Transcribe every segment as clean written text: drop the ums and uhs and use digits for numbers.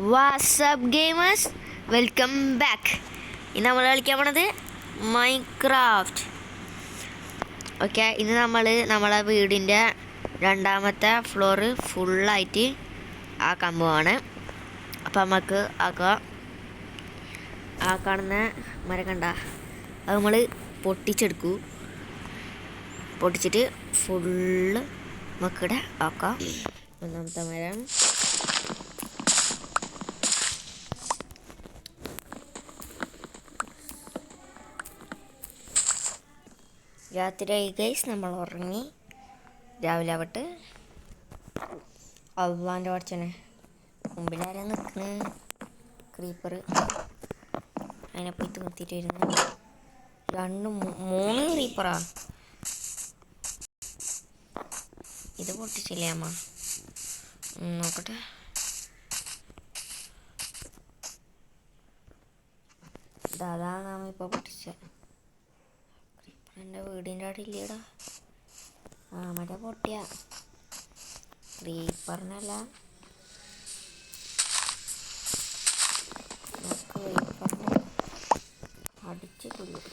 WhatsApp gamers, welcome back. ഇന്ന് നമ്മൾ കളിക്കാൻ പോണത് മൈൻക്രാഫ്റ്റ്. ഓക്കെ, ഇന്ന് നമ്മളെ വീടിൻ്റെ രണ്ടാമത്തെ ഫ്ലോറ് ഫുള്ളായിട്ട് ആക്കാൻ പോവാണ്. അപ്പം നമുക്ക് ആ കാണുന്ന മരം കണ്ട അത് നമ്മൾ പൊട്ടിച്ചിട്ട് ഫുള്ള് നമുക്കിവിടെ ആക്കാം. ഒന്നാമത്തെ മരം രാത്രിയായി ഗൈസ്, നമ്മൾ ഉറങ്ങി. രാവിലെ ആവട്ടെ. അള്ളാൻ്റെ പഠിച്ചനെ മുമ്പിലാരാ നിൽക്കുന്നത്? ക്രീപ്പർ. അതിനെ പോയി നിർത്തിയിട്ട് വരുന്നു. 2-3 ക്രീപ്പറാ. ഇത് പൊട്ടിച്ചില്ലേ അമ്മ? നോക്കട്ടെ. അതാണ് അമ്മ ഇപ്പോൾ പൊട്ടിച്ചത്. എൻ്റെ വീടിൻ്റെ അവിടെ ഇല്ലേടാ. മറ്റേ പൊട്ടിയ ക്രീപ്പറിനല്ല, ക്രീപ്പറിനെ അടിച്ച് കൊല്ലും.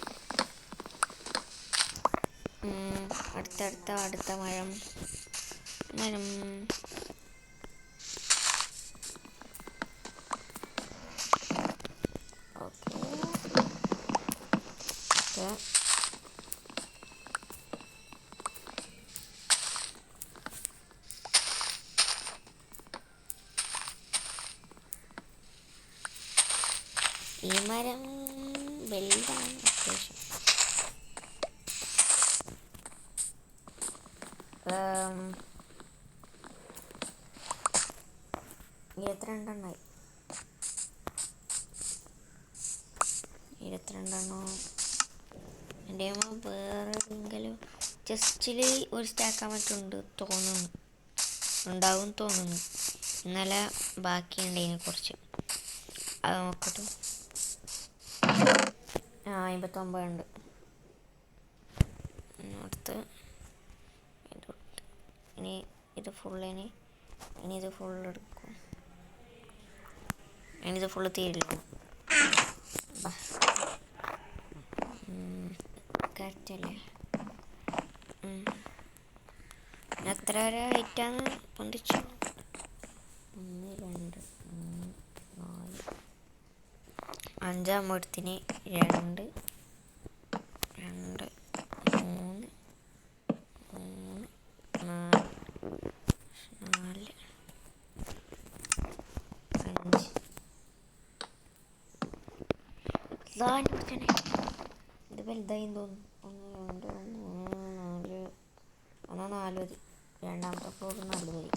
അടുത്ത മരം ഓക്കെ. ഈ മരം വലുതാണ് അത്യാവശ്യം. ഇരുപത്തിരണ്ടെണ്ണമായി. 22 എൻ്റെ വേറെ എവിടെയെങ്കിലും ജസ്റ്റിൽ ഒരു സ്റ്റാക്കാൻ പറ്റുന്നുണ്ട് തോന്നുന്നു. ഇന്നലെ ബാക്കിയുണ്ട് ഇതിനെ കുറിച്ച്. അത് നോക്കട്ടെ. 59 ഉണ്ട്. അടുത്ത് ഇനി ഇത് ഫുള്ളെടുക്കും. ഇത് ഫുള്ള് തീരെടുക്കും. കറക്റ്റല്ലേ? എത്ര വരെ ഹൈറ്റാണ് പൊന്തിച്ചു? 1 2 3 4 5 2 3 3 4 5. ഇത് വലുതായി തോന്നുന്നു. 1 2 3 4 മതി. രണ്ടാമത്തെ ഫ്ലോർ 4 മതി.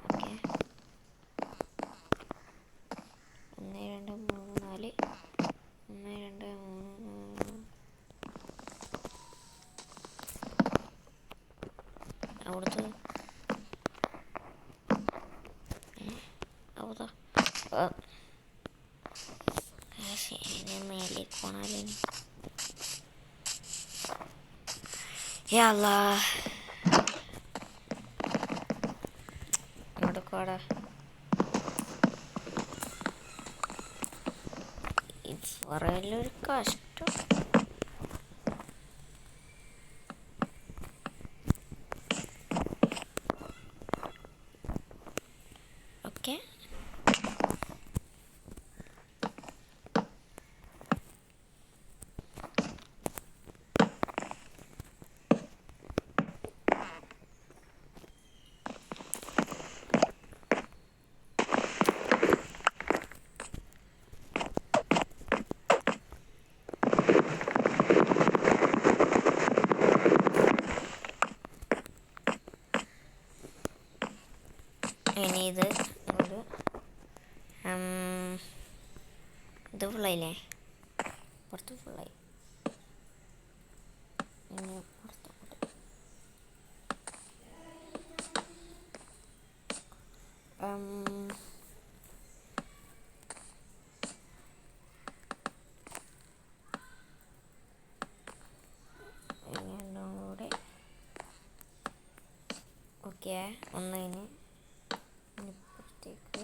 ഓക്കെ. 1 2 3 4 1 2 3 അവിടുത്തെ മേലെ പോണാലേ. ഇവിടെ കോടാ. ഇത് പറയലൊരു കഷ്ടം. ഓക്കെ. ഇനി ഇത് ഫുള്ളായില്ലേ? പുറത്ത് ഫുള്ളായി. ഇനി കൂടെ ഓക്കെ. ഒന്നതിന് ഇപ്പുറത്തേക്ക്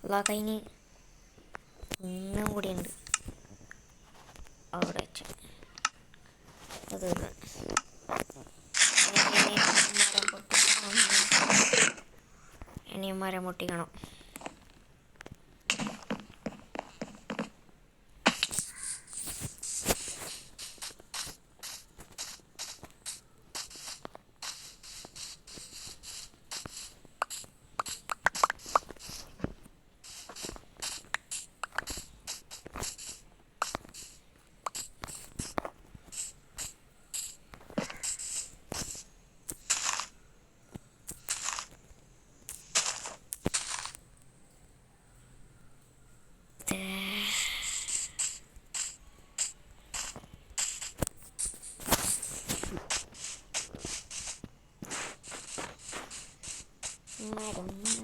അതാ കഴിഞ്ഞ് ഒന്നും കൂടിയുണ്ട് അവിടെ വെച്ച് അത് ഇനി മരം പൊട്ടിക്കണം. മരം മരം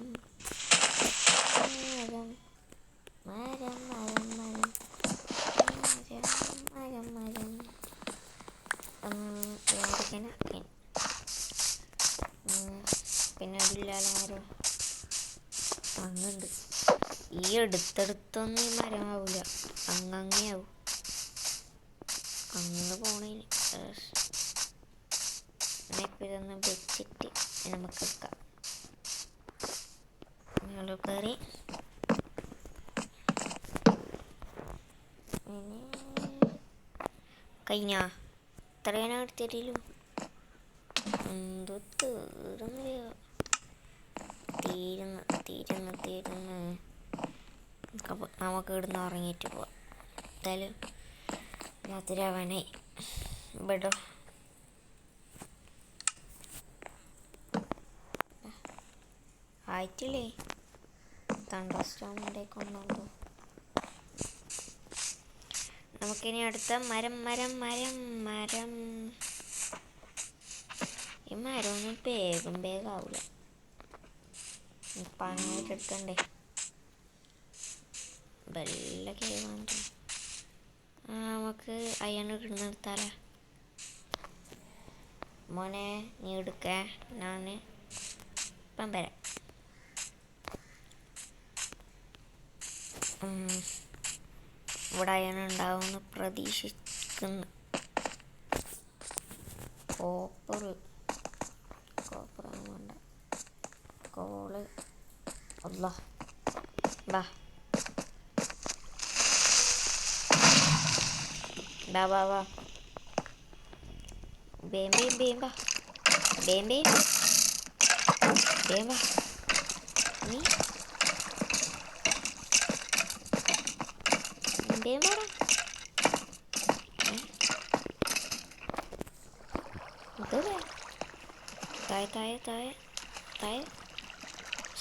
മരം മരം മരം മരം മരം മരം പിന്നെ അതില്ലാതെ മരം അങ്ങുണ്ട്. ഈ എടുത്തെടുത്തൊന്നും ഈ മരമാവില്ല, അങ്ങാവും അങ്ങ് പോണേന്. ഇപ്പം ഇതൊന്ന് വെച്ചിട്ട് നമുക്ക് എടുക്കാം. നിങ്ങൾ കയറി കഴിഞ്ഞ ഇത്രേനെ എടുത്തിട്ടില്ലു. എന്തോ തീർന്നില്ല, തീരുന്ന് നമുക്ക് ഇവിടുന്ന് ഉറങ്ങിയിട്ട് പോവാം. എന്തായാലും രാത്രി ആവാനായി. ഇവിടെ ആയിട്ടില്ലേ, തണ്ടർസ്റ്റോമിൻ്റെ കൊണ്ടുണ്ടോ. നമുക്കിനി അടുത്ത മരം മരം മരം മരം ഈ മരമൊന്നും വേഗാവില്ല. ഇപ്പം അങ്ങോട്ട് എടുക്കണ്ടേ, വല്ല കേവാണ്ട്. നമുക്ക് അയ്യണ് കിടന്നെടുത്താലേ. മോനെ നീ എടുക്ക, ഞാൻ ഇപ്പം വരാം. ഇവിടെ അയ്യണ് ഉണ്ടാവുമെന്ന് പ്രതീക്ഷിക്കുന്നു. കോപ്പറാണ് വേണ്ട, കോള് അല്ല ബാ ബാ ബാ ബാ ബേം ബേം ബേം ബാ ബേം ബേം ബേം ബാ നീ ബേം ബാടാ. ഇതല്ലേ താഴെ താഴെ താഴെ താഴെ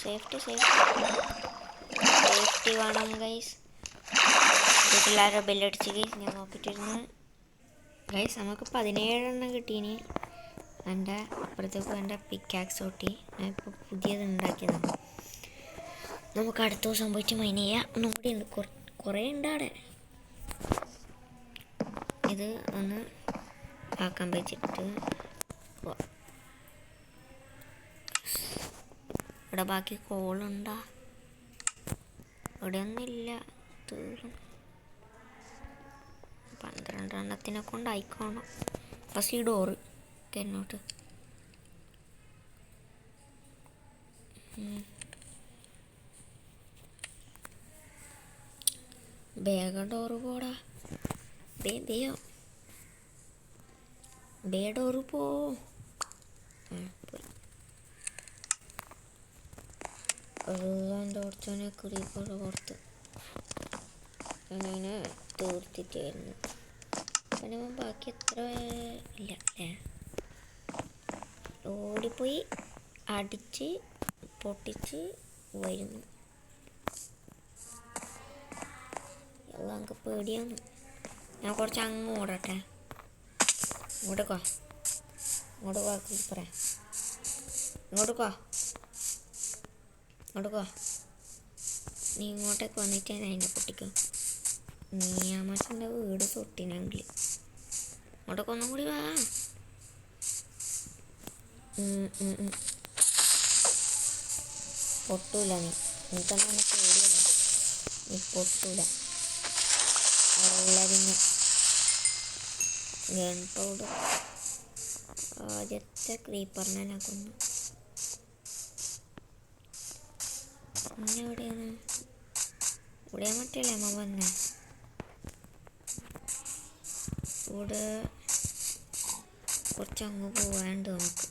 സേഫ്റ്റി വേണം ഗൈസ്. വീട്ടിലാരോ ബെല്ലടിച്ച് ഗൈസ്, ഞാൻ നോക്കിയിട്ടിരുന്നു ഗൈസ്. നമുക്ക് 17 കിട്ടീനി. എൻ്റെ അപ്പുറത്തേക്ക് എൻ്റെ പിക്കാക്സ് ഒട്ടി. ഞാൻ ഇപ്പോൾ പുതിയത് ഉണ്ടാക്കിയതാണ്. നമുക്ക് അടുത്ത ദിവസം പോയിട്ട് മൈൻ ചെയ്യാം. ഒന്നും കൂടി ഉണ്ട്, കുറേ ഉണ്ട് അവിടെ. ഇത് ഒന്ന് ആക്കാൻ വെച്ചിട്ട് ഇവിടെ ബാക്കി കോളുണ്ടാ? ഇവിടെ ഒന്നുമില്ല, തീർന്നു. 12 കൊണ്ട് ആയിക്കോണം. ഫസ്റ്റ് ഈ ഡോറ് എന്നോട്ട് വേഗം ഡോറ് പോടാ, ബേ ഡോറ് പോ. തോർച്ചോനെ ക്രീപ്പർ പുറത്ത് അങ്ങനെ തീർത്തിട്ടായിരുന്നു. പിന്നെ ബാക്കി എത്ര ഇല്ല അല്ലേ, ഓടിപ്പോയി അടിച്ച് പൊട്ടിച്ച് വരുന്നു. എല്ലാം നമുക്ക് പേടിയാണ്. ഞാൻ കുറച്ച് അങ്ങ് ഓടട്ടെ. ഇങ്ങോട്ട് ക്രീപ്പറേ, ഇങ്ങോട്ട് നീ ഇങ്ങോട്ടേക്ക് വന്നിട്ട് ഞാൻ അതിൻ്റെ പൊട്ടിക്കും. നീ ആ മച്ചൻ്റെ വീട് തൊട്ടിനെങ്കിൽ ഇങ്ങോട്ടേക്ക് ഒന്നും കൂടി വാ. പൊട്ടൂല നീ, നിനക്കെന്താണ് പേടിയല്ല. നീ പൊട്ടൂല. എല്ലാവരും ഗൺ പൗഡർ. ആദ്യത്തെ ക്രീപ്പറിനെ ഞാൻ കൊന്നു. പിന്നെ എവിടെയാണ്? ഇവിടെ മറ്റല്ലേ അമ്മ വന്നേ? ഇവിടെ കുറച്ച് അങ്ങ് പോവാണ്ട് നമുക്ക്.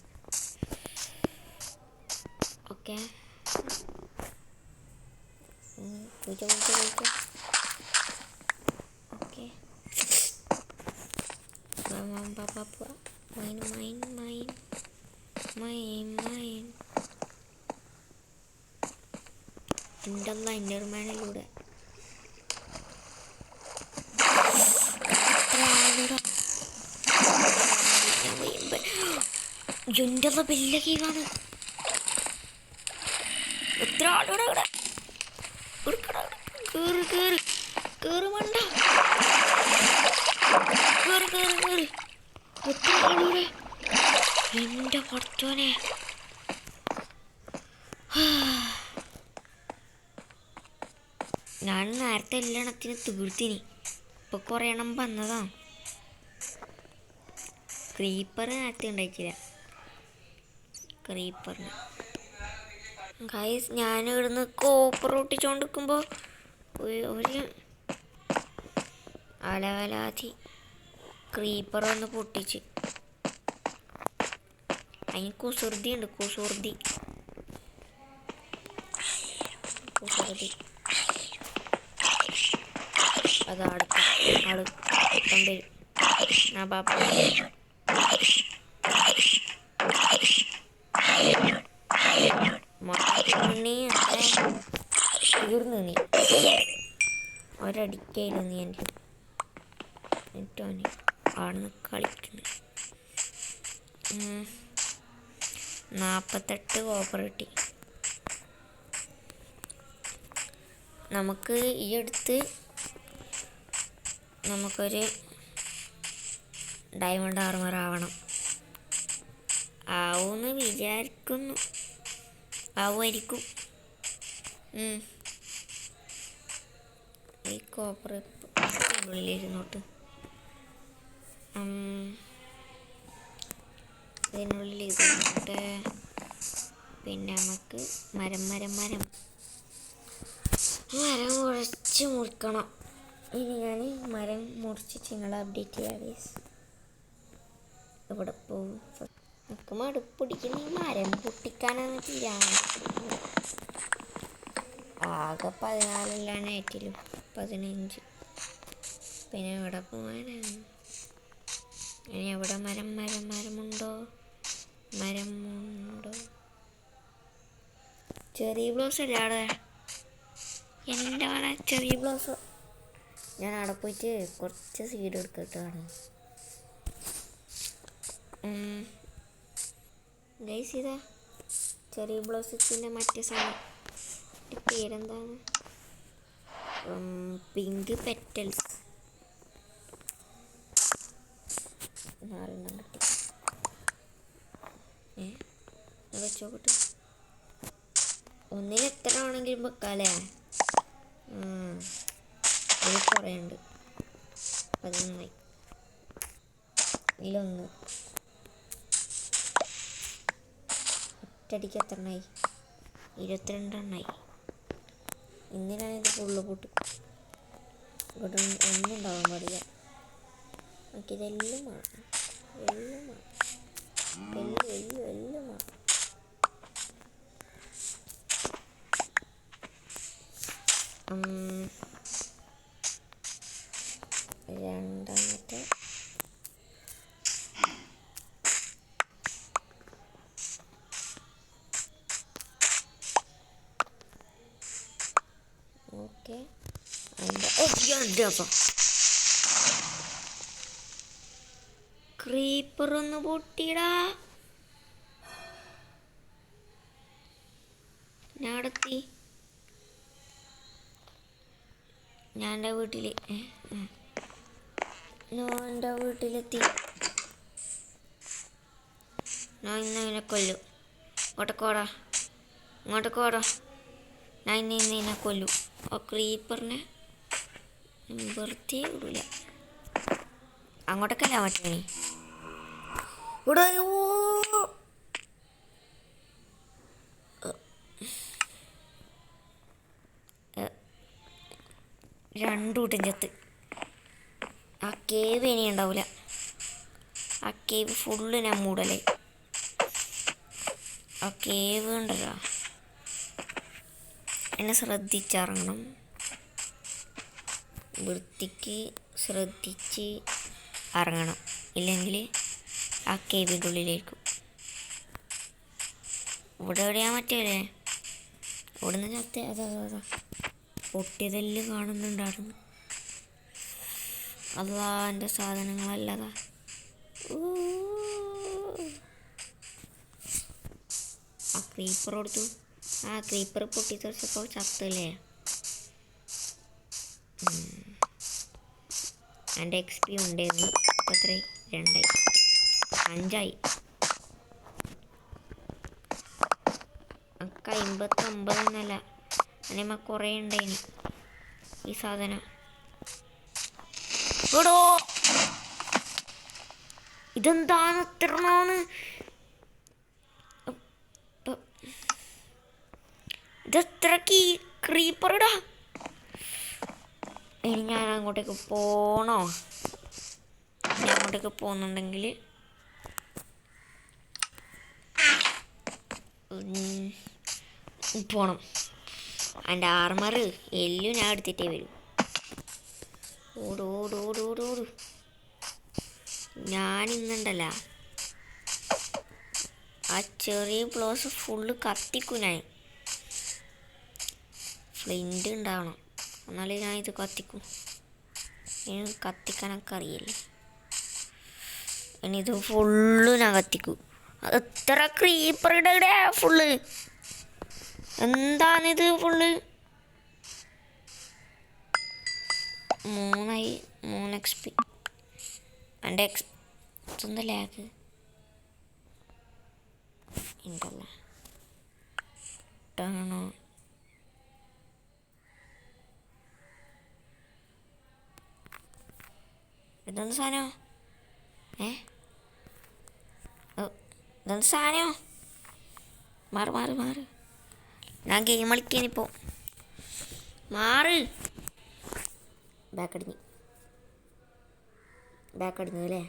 Okay, okay. പാപ്പ mine mine mine mine mine. എന്തെല്ലാം ഇന്നർമാനിലൂടെ എൻ്റെ വലിയ കീവാണ്. എത്ര ആളുടെ ഇവിടെ കേറ് കേറ് കേറ് മണ്ട. കേറ് കേറ് കേറ്. എത്ര ആളുടെ എൻ്റെ പഠിച്ചോനെ. ഞാൻ നേരത്തെ എല്ലാണത്തിന് തീർത്തിനി. ഇപ്പൊ കുറേ എണ്ണം വന്നതാ. ക്രീപ്പർ നേരത്തെ ഉണ്ടായിട്ടില്ല. ക്രീപ്പറിന് ഗൈസ്, ഞാൻ ഇവിടുന്ന് കോപ്പർ ഒട്ടിച്ചോണ്ടിരിക്കുമ്പോൾ ഒരു അലവലാതി ക്രീപ്പർ വന്ന് പൊട്ടിച്ച്. അതിന് കുസൃതി ഉണ്ട്. കുസൃതി അത് അടുത്തുണ്ട്. ആ പാപ്പ തീർന്നു. നീ ഒരടിക്കായിരുന്നു നീ എൻ്റെ എന്നിട്ടോന് ആടുന്ന് കളിക്കുന്നത്. 48 കോപ്പർ കിട്ടി. നമുക്ക് ഈ അടുത്ത് നമുക്കൊരു ഡയമണ്ട് ആർമർ ആവണം. ആവുമെന്ന് വിചാരിക്കുന്നു. ആവുമായിരിക്കും. ഈ കോപ്പർ ഉള്ളിലിരുന്നോട്ട്. ഇതിനുള്ളിൽ ഇരുന്നിട്ട് പിന്നെ നമുക്ക് മരം മുറിച്ച് മുറിക്കണം. ഇനി ഞാൻ മരം മുറിച്ചിട്ട് നിങ്ങളെ അപ്ഡേറ്റ് ചെയ്യാം. ഇവിടെ പോവും. നമുക്ക് മടുപ്പിടിക്കുന്ന ഈ മരം പൊട്ടിക്കാനാണ് തീരാണ്. ആകെ 14 നെറ്റിലും 15. പിന്നെ എവിടെ പോകാനാണ്? ഇനി എവിടെ മരമുണ്ടോ? ചെറിയ ബ്ലൗസ് അല്ലേ അവിടെ? എൻ്റെ വേണ ചെറിയ ബ്ലൗസ്. ഞാൻ അവിടെ പോയിട്ട് കുറച്ച് സീഡ് എടുക്കട്ടാണ്. ഗൈസ്, ഇതാ ചെറിയ ബ്ലൗസിൻ്റെ മറ്റേ സാധനം. പേരെന്താണ്? Pink petals. 4 കിട്ടി. വെച്ചോക്കട്ടെ. ഒന്നിന് എത്ര ആണെങ്കിലും വെക്കാല്ലേ? ഇത് കുറേ ഉണ്ട്. 11. ഇതിലൊന്ന് ഒറ്റടിക്ക് എത്ര എണ്ണമായി? 22 എണ്ണമായി. ഇന്നലാണ് ഇത് ഫുള്ള് പൊട്ടും. ഇവിടെ ഒന്നും ഉണ്ടാവാൻ പാടില്ല. നമുക്കിതെല്ലാം വേണം. എല്ലാം വേണം. രണ്ടാമത്തെ ഓക്കെ. ക്രീപ്പർ ഒന്ന് പൊട്ടിയിടാ. ഞാനെത്തി. ഞാൻ എൻ്റെ വീട്ടിലെത്തി. ഞാൻ ഇന്ന് ഇതിനെ കൊല്ലും. ഇങ്ങോട്ട് കോടാ. ഞാൻ ഇന്ന് ഇതിനെ കൊല്ലും. ആ ക്രീപ്പറിനെ വെറുതെ വിടില്ല. അങ്ങോട്ടൊക്കെ അല്ല പറ്റണേ. ഇവിടെ രണ്ടു കൂട്ടം ചത്ത്. ആ കേവ് ഇനി ഉണ്ടാവില്ല. ആ കേവ് ഫുള്ള് ഞാൻ മൂടലേ. ആ കേവ് ഉണ്ടല്ലോ, എന്നെ ശ്രദ്ധിച്ചിറങ്ങണം. വൃത്തിക്ക് ശ്രദ്ധിച്ച് ഇറങ്ങണം, ഇല്ലെങ്കിൽ ആ കേവിൻ്റെ ഉള്ളിലേക്കും. ഇവിടെ എവിടെയാ മറ്റേല്ലേ, ഇവിടുന്ന് ചത്ത അതാ പൊട്ടിയതെല്ലാം കാണുന്നുണ്ടായിരുന്നു. അതാ എൻ്റെ സാധനങ്ങളല്ലതാ. ആ ക്രീപ്പർ കൊടുത്തു. ആ ക്രീപ്പർ പൊട്ടിത്തെറിച്ചപ്പോൾ ചത്തല്ലേ. എൻ്റെ XP ഉണ്ടായിരുന്നു. ഇപ്പം എത്രയായി? 2ആയി, 5ആയി. എനിക്ക് 59 എന്നല്ല, അതിന്മ കുറേ ഉണ്ടായിന് ഈ സാധനം. എടോ ഇതെന്താണ് എത്രണ്ണാണ്? ഇതെത്ര ക്രീപ്പറിടാ. ഇനി ഞാൻ അങ്ങോട്ടേക്ക് പോണോ? ഞാൻ അങ്ങോട്ടേക്ക് പോകുന്നുണ്ടെങ്കിൽ പോണം. എൻ്റെ ആർമർ എല്ലാം ഞാൻ എടുത്തിട്ടേ വരും. ഓടോടോടോടോട്. ഞാനിന്നുണ്ടല്ല ആ ചെറിയ പ്ലോസ് ഫുള്ള് കത്തിക്കും. ഞാൻ ഫ്ലിൻറ്റ് ഉണ്ടാവണം, എന്നാലേ ഞാൻ ഇത് കത്തിക്കും. ഇനി കത്തിക്കാനൊക്കെ അറിയില്ലേ. ഇനി ഇത് ഫുള്ള് ഞാൻ കത്തിക്കും. എത്ര ക്രീപ്പറുടെ ഫുള്ള്? എന്താണിത് ഫുള്ള്? 3ആയി, 3 XP. എൻ്റെ ഇതൊന്ന് ലാഗ് ഉണ്ടല്ല. ട്ടാണോ ഇതൊന്ന് സാധനമോ? ഇതൊന്ന് സാധനമോ? മാറ് മാറ് മാറ്. ഞാൻ ഗെയിം കളിക്കാനിപ്പോൾ. മാറ്. ബാക്കടിഞ്ഞു അല്ലേ?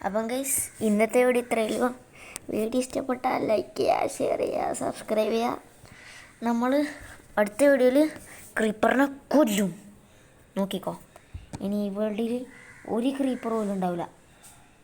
അപ്പം ഗൈസ്, ഇന്നത്തെ വീഡിയോ ഇത്രയുള്ളൂ. വീഡിയോ ഇഷ്ടപ്പെട്ടാൽ ലൈക്ക് ചെയ്യുക, ഷെയർ ചെയ്യുക, സബ്സ്ക്രൈബ് ചെയ്യുക. നമ്മൾ അടുത്ത വീഡിയോയിൽ ക്രീപ്പറിനെ കൊല്ലും. നോക്കിക്കോ, ഇനി ഈ വേൾഡിൽ ഒരു ക്രീപ്പർ പോലും ഉണ്ടാവില്ല.